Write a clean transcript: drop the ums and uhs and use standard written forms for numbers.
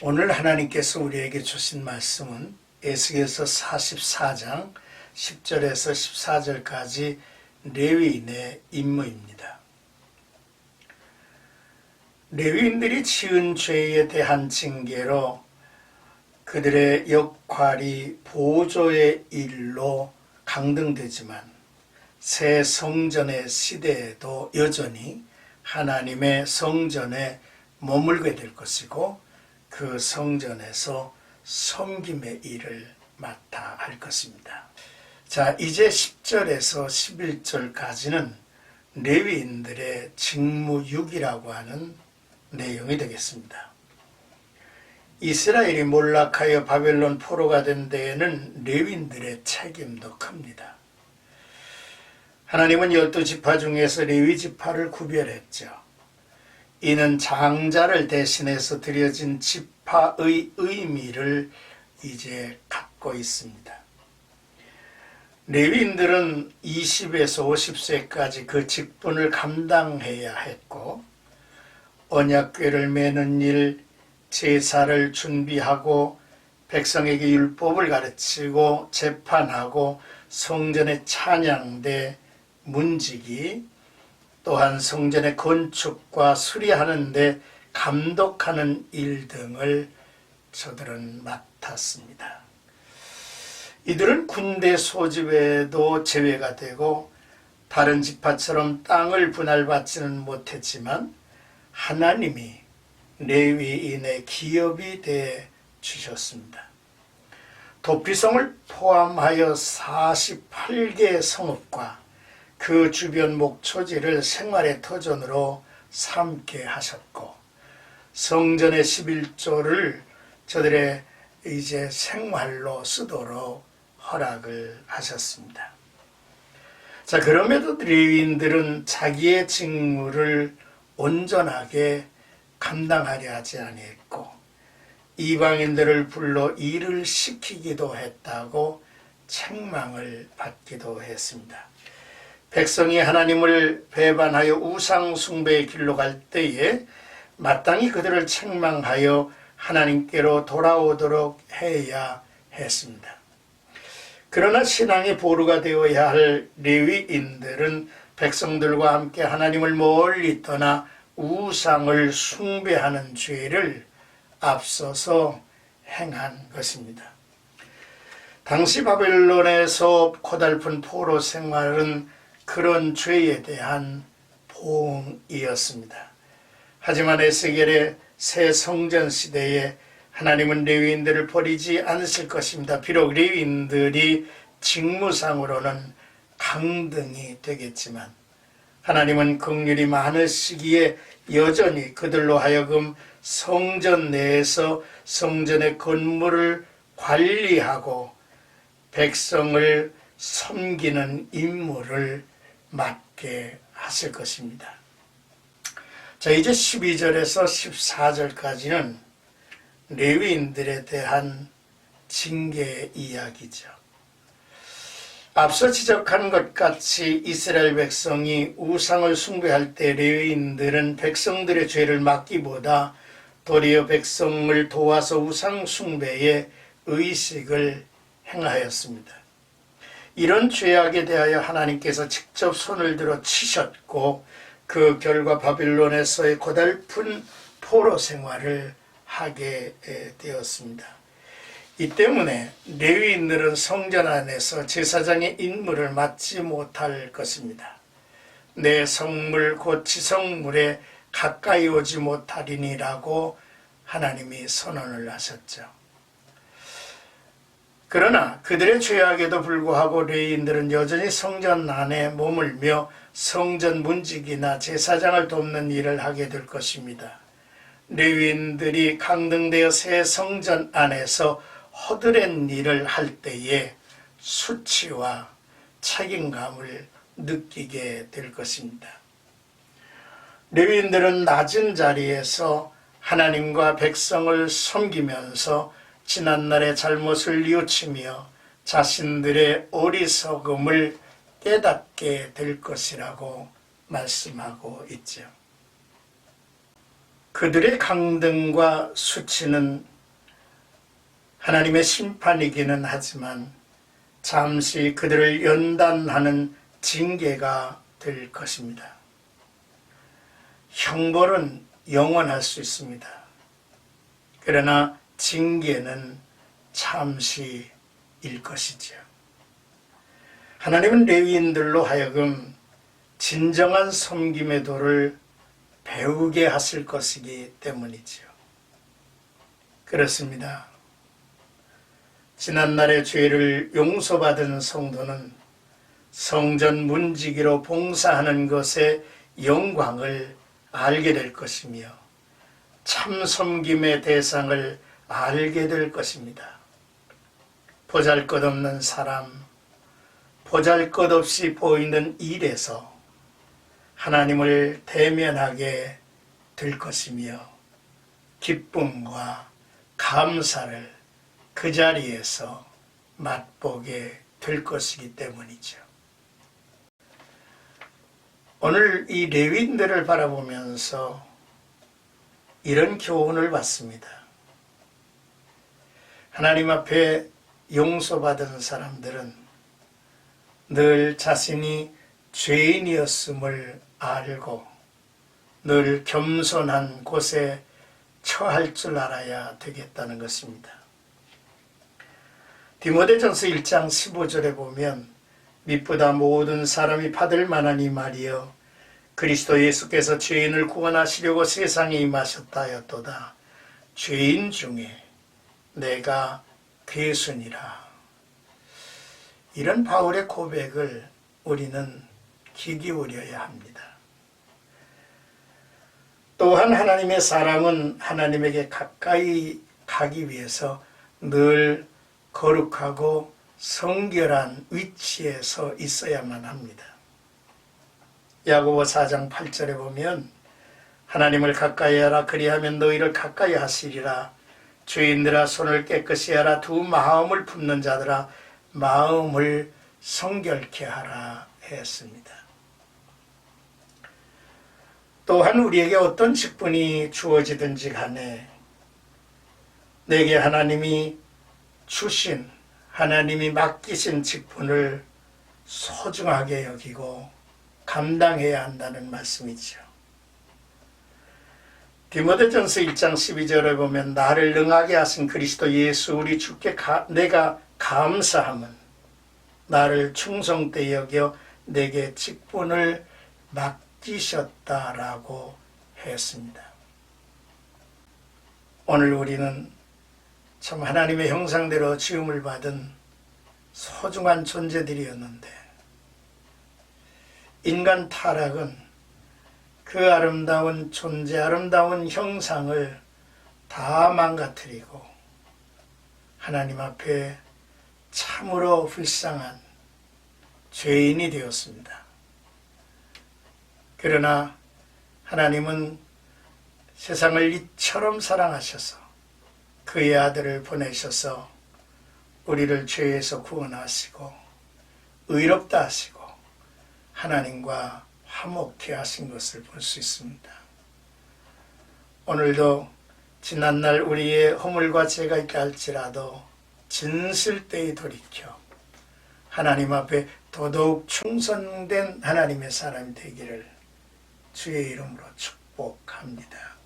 오늘 하나님께서 우리에게 주신 말씀은 에스겔서 44장 10절에서 14절까지 레위인의 임무입니다. 레위인들이 지은 죄에 대한 징계로 그들의 역할이 보조의 일로 강등되지만 새 성전의 시대에도 여전히 하나님의 성전에 머물게 될 것이고 그 성전에서 섬김의 일을 맡아 할 것입니다. 자, 이제 10절에서 11절까지는 레위인들의 직무유기라고 하는 내용이 되겠습니다. 이스라엘이 몰락하여 바벨론 포로가 된 데에는 레위인들의 책임도 큽니다. 하나님은 12지파 중에서 레위지파를 구별했죠. 이는 장자를 대신해서 드려진 지파의 의미를 이제 갖고 있습니다. 레위인들은 20에서 50세까지 그 직분을 감당해야 했고 언약궤를 매는 일, 제사를 준비하고 백성에게 율법을 가르치고 재판하고 성전의 찬양대, 문지기, 또한 성전의 건축과 수리하는 데 감독하는 일 등을 저들은 맡았습니다. 이들은 군대 소집에도 제외가 되고 다른 지파처럼 땅을 분할받지는 못했지만 하나님이 레위인의 기업이 되어 주셨습니다. 도피성을 포함하여 48개의 성읍과 그 주변 목초지를 생활의 터전으로 삼게 하셨고 성전의 11조를 저들의 이제 생활로 쓰도록 허락을 하셨습니다. 자, 그럼에도 레위인들은 자기의 직무를 온전하게 감당하려 하지 아니했고 이방인들을 불러 일을 시키기도 했다고 책망을 받기도 했습니다. 백성이 하나님을 배반하여 우상 숭배의 길로 갈 때에 마땅히 그들을 책망하여 하나님께로 돌아오도록 해야 했습니다. 그러나 신앙의 보루가 되어야 할 레위인들은 백성들과 함께 하나님을 멀리 떠나 우상을 숭배하는 죄를 앞서서 행한 것입니다. 당시 바벨론에서 고달픈 포로 생활은 그런 죄에 대한 보응이었습니다. 하지만 에스겔의 새 성전 시대에 하나님은 레위인들을 버리지 않으실 것입니다. 비록 레위인들이 직무상으로는 강등이 되겠지만 하나님은 긍휼이 많으시기에 여전히 그들로 하여금 성전 내에서 성전의 건물을 관리하고 백성을 섬기는 임무를 맡게 하실 것입니다. 자, 이제 12절에서 14절까지는 레위인들에 대한 징계 이야기죠. 앞서 지적한 것 같이 이스라엘 백성이 우상을 숭배할 때 레위인들은 백성들의 죄를 막기보다 도리어 백성을 도와서 우상 숭배의 의식을 행하였습니다. 이런 죄악에 대하여 하나님께서 직접 손을 들어 치셨고 그 결과 바빌론에서의 고달픈 포로 생활을 하게 되었습니다. 이 때문에 레위인들은 성전 안에서 제사장의 임무를 맡지 못할 것입니다. 내 성물 곧 지성물에 가까이 오지 못하리니라고 하나님이 선언을 하셨죠. 그러나 그들의 죄악에도 불구하고 레위인들은 여전히 성전 안에 머물며 성전 문지기나 제사장을 돕는 일을 하게 될 것입니다. 레위인들이 강등되어 새 성전 안에서 허드렛 일을 할 때에 수치와 책임감을 느끼게 될 것입니다. 레위인들은 낮은 자리에서 하나님과 백성을 섬기면서 지난날의 잘못을 뉘우치며 자신들의 어리석음을 깨닫게 될 것이라고 말씀하고 있죠. 그들의 강등과 수치는 하나님의 심판이기는 하지만 잠시 그들을 연단하는 징계가 될 것입니다. 형벌은 영원할 수 있습니다. 그러나 징계는 잠시일 것이죠. 하나님은 레위인들로 하여금 진정한 섬김의 도를 배우게 하실 것이기 때문이지요. 그렇습니다. 지난날의 죄를 용서받은 성도는 성전 문지기로 봉사하는 것의 영광을 알게 될 것이며 참 섬김의 대상을 알게 될 것입니다. 보잘것없는 사람, 보잘것없이 보이는 일에서 하나님을 대면하게 될 것이며 기쁨과 감사를 그 자리에서 맛보게 될 것이기 때문이죠. 오늘 이 레위인들을 바라보면서 이런 교훈을 받습니다. 하나님 앞에 용서받은 사람들은 늘 자신이 죄인이었음을 알고 늘 겸손한 곳에 처할 줄 알아야 되겠다는 것입니다. 디모데전서 1장 15절에 보면 미쁘다 모든 사람이 받을 만한 이 말이여 그리스도 예수께서 죄인을 구원하시려고 세상에 임하셨다 하였도다. 죄인 중에 내가 괴순이라. 이런 바울의 고백을 우리는 귀 기울여야 합니다. 또한 하나님의 사람은 하나님에게 가까이 가기 위해서 늘 거룩하고 성결한 위치에 서 있어야만 합니다. 야고보 4장 8절에 보면 하나님을 가까이 하라 그리하면 너희를 가까이 하시리라. 죄인들아 손을 깨끗이 하라. 두 마음을 품는 자들아 마음을 성결케 하라 했습니다. 또한 우리에게 어떤 직분이 주어지든지 간에 내게 하나님이 주신 하나님이 맡기신 직분을 소중하게 여기고 감당해야 한다는 말씀이죠. 디모데전서 1장 12절에 보면 나를 능하게 하신 그리스도 예수 우리 주께 내가 감사함은 나를 충성되이 여겨 내게 직분을 맡기셨다라고 했습니다. 오늘 우리는 참 하나님의 형상대로 지음을 받은 소중한 존재들이었는데 인간 타락은 그 아름다운 존재, 아름다운 형상을 다 망가뜨리고 하나님 앞에 참으로 불쌍한 죄인이 되었습니다. 그러나 하나님은 세상을 이처럼 사랑하셔서 그의 아들을 보내셔서 우리를 죄에서 구원하시고 의롭다 하시고 하나님과 화목케 하신 것을 볼 수 있습니다. 오늘도 지난날 우리의 허물과 죄가 있다 할지라도 진실되이 돌이켜 하나님 앞에 더더욱 충성된 하나님의 사람이 되기를 주의 이름으로 축복합니다.